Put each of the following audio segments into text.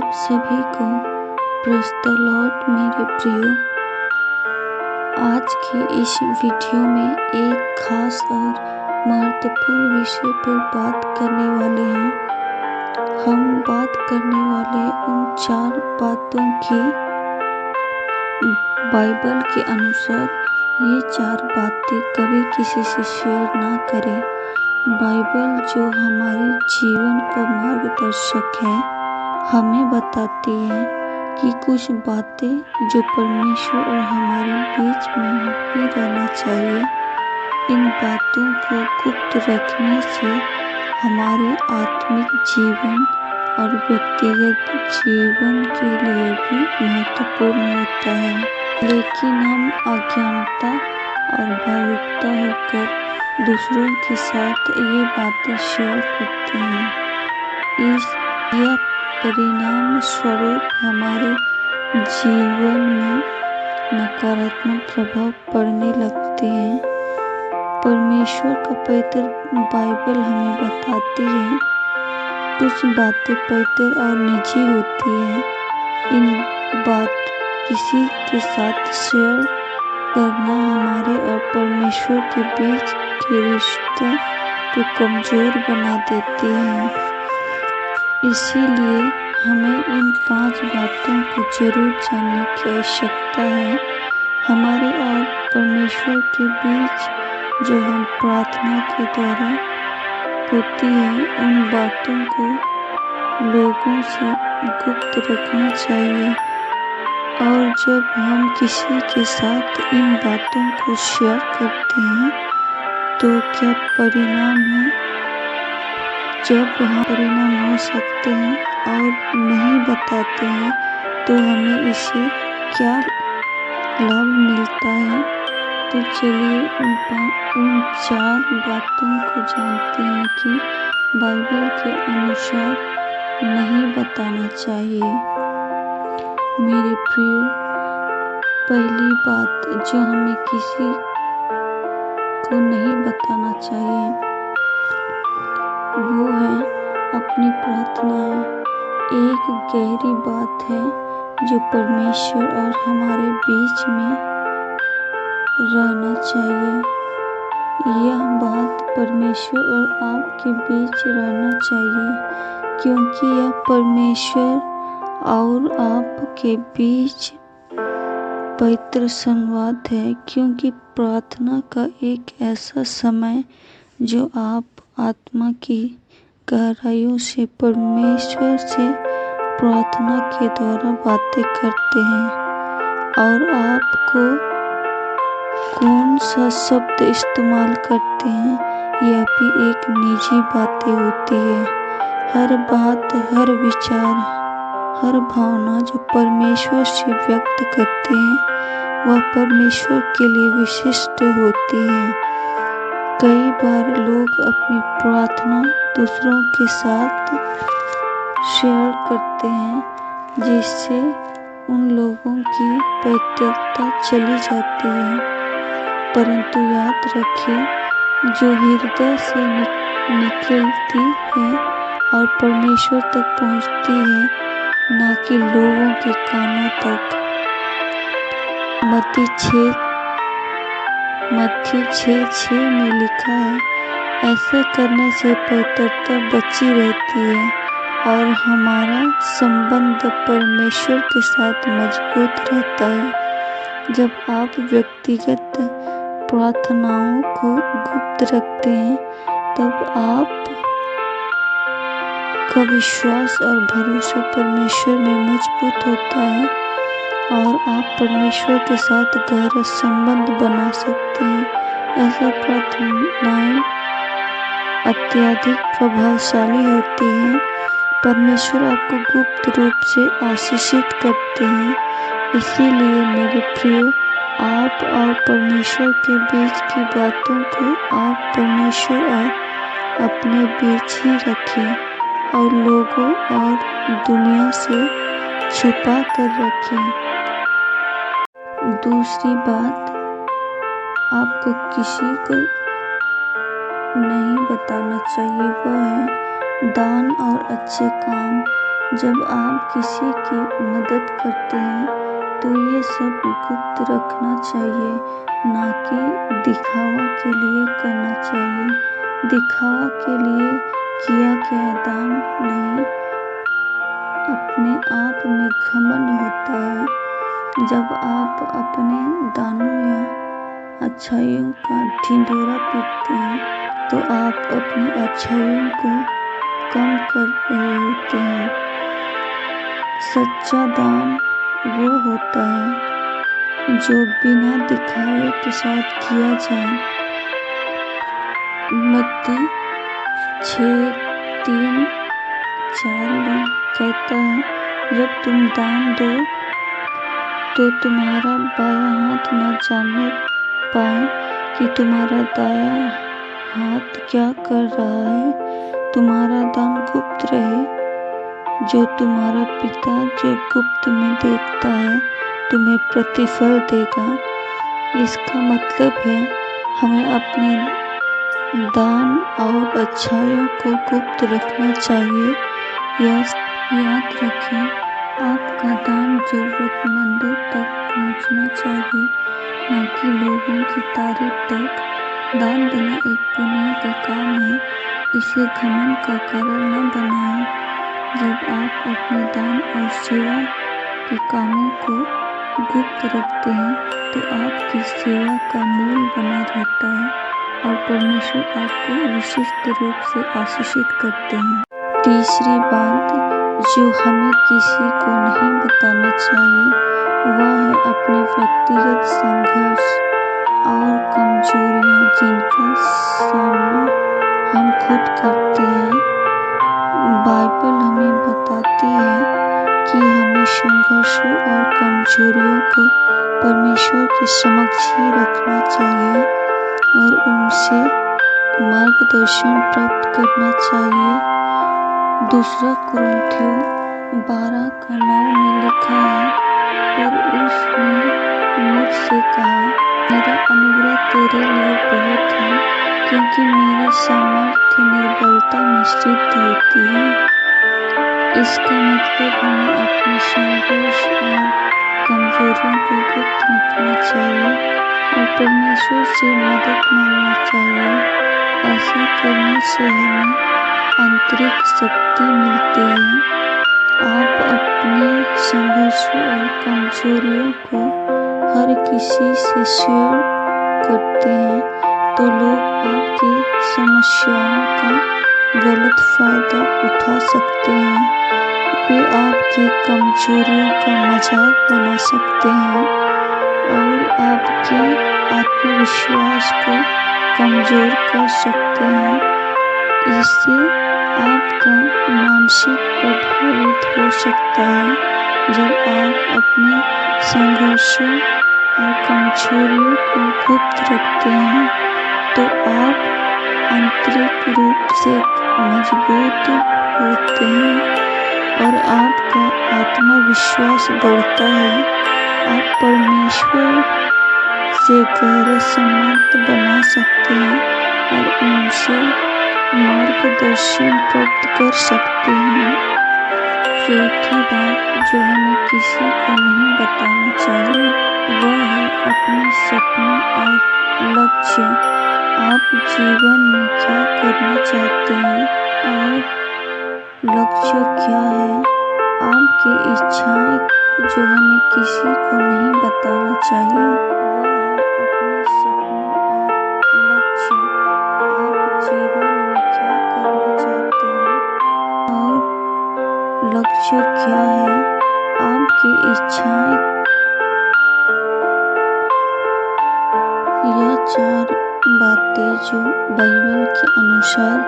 आप सभी को प्रेज़ द लॉर्ड मेरे प्रियो। आज के इस वीडियो में एक खास और महत्वपूर्ण विषय पर बात करने वाले हैं। हम बात करने वाले उन 4 बातों की बाइबल के अनुसार ये 4 बातें कभी किसी से शेयर ना करें। बाइबल जो हमारे जीवन का मार्गदर्शक है, हमें बताती है कि कुछ बातें जो परमेश्वर और हमारे बीच में ही रहना चाहिए। इन बातों को गुप्त रखने से हमारे आत्मिक जीवन और व्यक्तिगत जीवन के लिए भी महत्वपूर्ण होता है। लेकिन हम अज्ञानता और भावुकता होकर दूसरों के साथ ये बातें शेयर करते हैं। यह परिणाम स्वरूप हमारे जीवन में नकारात्मक प्रभाव पड़ने लगते हैं। परमेश्वर का पवित्र बाइबल हमें बताती है कुछ बातें पवित्र और निजी होती हैं। इन बात किसी के साथ शेयर करना हमारे और परमेश्वर के बीच के रिश्ते को कमजोर बना देती है। इसीलिए हमें इन 5 बातों को जरूर जानने की आवश्यकता है। हमारे और परमेश्वर के बीच जो हम प्रार्थना के द्वारा होती है, उन बातों को लोगों से गुप्त रखना चाहिए। और जब हम किसी के साथ इन बातों को शेयर करते हैं तो क्या परिणाम है? जब वहाँ परिणाम हो सकते हैं और नहीं बताते हैं तो हमें इससे क्या लाभ मिलता है। तो चलिए उन 4 बातों को जानते हैं कि बाइबल के अनुसार नहीं बताना चाहिए। मेरे प्रियो, पहली बात जो हमें किसी को नहीं बताना चाहिए वो है अपनी प्रार्थनाएं। एक गहरी बात है जो परमेश्वर और हमारे बीच में रहना चाहिए। यह बात परमेश्वर और आपके बीच रहना चाहिए क्योंकि यह परमेश्वर और आपके बीच पवित्र संवाद है। क्योंकि प्रार्थना का एक ऐसा समय जो आप आत्मा की गहराइयों से परमेश्वर से प्रार्थना के द्वारा बातें करते हैं। और आपको कौन सा शब्द इस्तेमाल करते हैं यह भी एक निजी बातें होती है। हर बात, हर विचार, हर भावना जो परमेश्वर से व्यक्त करते हैं वह परमेश्वर के लिए विशिष्ट होती है। कई बार लोग अपनी प्रार्थना दूसरों के साथ शेयर करते हैं जिससे उन लोगों की पवित्रता चली जाती है। परंतु याद रखिए, जो हृदय से निकलती है और परमेश्वर तक पहुंचती है, ना कि लोगों के कानों तक। मत्ती 6:6 में लिखा है, ऐसा करने से पवित्रता बची रहती है और हमारा संबंध परमेश्वर के साथ मजबूत रहता है। जब आप व्यक्तिगत प्रार्थनाओं को गुप्त रखते हैं तब आपका विश्वास और भरोसा परमेश्वर में मजबूत होता है और आप परमेश्वर के साथ गहरा संबंध बना सकते हैं। ऐसा प्रार्थनाएं अत्यधिक प्रभावशाली होती हैं। परमेश्वर आपको गुप्त रूप से आशीषित करते हैं। इसीलिए मेरे प्रियो, आप और परमेश्वर के बीच की बातों को आप परमेश्वर और अपने बीच ही रखें और लोगों और दुनिया से छुपा कर रखें। दूसरी बात आपको किसी को नहीं बताना चाहिए वह है दान और अच्छे काम। जब आप किसी की मदद करते हैं तो ये सब गुप्त रखना चाहिए, ना कि दिखावा के लिए करना चाहिए। दिखावा के लिए किया गया दान नहीं, अपने आप में घमंड होता है। जब आप अपने दानों या अच्छाइयों का ढिंढोरा पीटते हैं तो आप अपनी अच्छाइयों को कम कर रहे होते हैं। सच्चा दान वो होता है जो बिना दिखावे के साथ किया जाए। मत्ती 6:3-4 में कहता है, जब तुम दान दो तो तुम्हारा बायां हाथ न जानने पाए कि तुम्हारा दायां हाथ क्या कर रहा है। तुम्हारा दान गुप्त रहे, जो तुम्हारा पिता जो गुप्त में देखता है तुम्हें प्रतिफल देगा। इसका मतलब है हमें अपने दान और अच्छाइयों को गुप्त रखना चाहिए। याद रखें, आपका दान जरूरतमंदों तक पहुंचना चाहिए, न कि लोगों की तारीफ तक। दान देना एक पुण्य का काम है, इसे घमंड का कारण न बनाएं। जब आप अपने दान और सेवा के कामों को गुप्त रखते हैं तो आपकी सेवा का मूल बना रहता है और परमेश्वर आपको विशिष्ट रूप से आशीषित करते हैं। तीसरी बात जो हमें किसी को नहीं बताना चाहिए वह है अपने व्यक्तिगत संघर्ष और कमजोरियां, जिनका सामना हम खुद करते हैं। बाइबल हमें बताती है कि हमें संघर्षों और कमजोरियों को परमेश्वर के समक्ष ही रखना चाहिए और उनसे मार्गदर्शन प्राप्त करना चाहिए। 2 कुरिन्थियों 12:9 में लिखा है, और उसने मुझसे कहा, मेरा अनुग्रह तेरे लिए बहुत है, क्योंकि मेरी सामर्थ्य निर्बलता में सिद्ध होती है। इसका मतलब हमें अपने संघर्ष और कमजोरियों को गुप्त रखना चाहिए और परमेश्वर से मदद मांगना चाहिए। ऐसा करने से हमें आंतरिक शक्ति मिलती है। आप अपने संघर्षों और कमजोरियों को हर किसी से शेयर करते हैं तो लोग आपकी समस्याओं का गलत फायदा उठा सकते हैं। वे आपकी कमजोरियों का मजाक बना सकते हैं और आपके आत्मविश्वास को कमजोर कर सकते हैं। इससे आपका मानसिक प्रभावित हो सकता है। जब आप अपने संघर्षों और कमजोरियों को गुप्त रखते हैं तो आप आंतरिक रूप से मजबूत होते हैं और आपका आत्मविश्वास बढ़ता है। आप परमेश्वर से गहरा संबंध बना सकते हैं और उनसे मार्गदर्शन प्राप्त कर सकते हैं। चौथी बात जो हमें किसी को नहीं बताना चाहिए वह है अपने सपने और लक्ष्य। आप जीवन में क्या करना चाहते हैं और लक्ष्य क्या है? आपकी इच्छाएं जो हमें किसी को नहीं बताना चाहिए वह है अपने सपने और लक्ष्य। आप जीवन में क्या करना चाहते हैं और लक्ष्य क्या है? आपकी इच्छाएं। यह 4 बातें जो बाइबल के अनुसार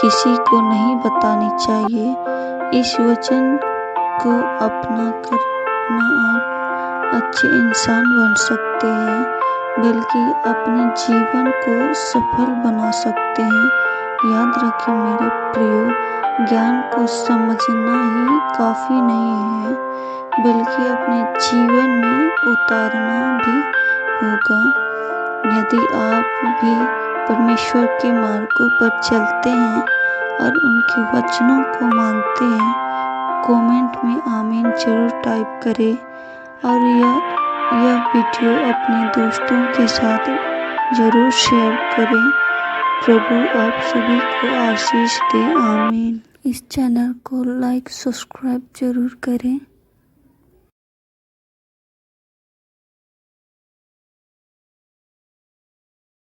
किसी को नहीं बतानी चाहिए। इस वचन को अपना कर न आप अच्छे इंसान बन सकते हैं, बल्कि अपने जीवन को सफल बना सकते हैं। याद रखें मेरे प्रियो, ज्ञान को समझना ही काफी नहीं है, बल्कि अपने जीवन में उतारना भी होगा। यदि आप भी परमेश्वर के मार्गों पर चलते हैं और उनके वचनों को मानते हैं कमेंट में आमीन जरूर टाइप करें और यह वीडियो अपने दोस्तों के साथ जरूर शेयर करें। प्रभु आप सभी को आशीष दे, आमीन। इस चैनल को लाइक सब्सक्राइब जरूर करें।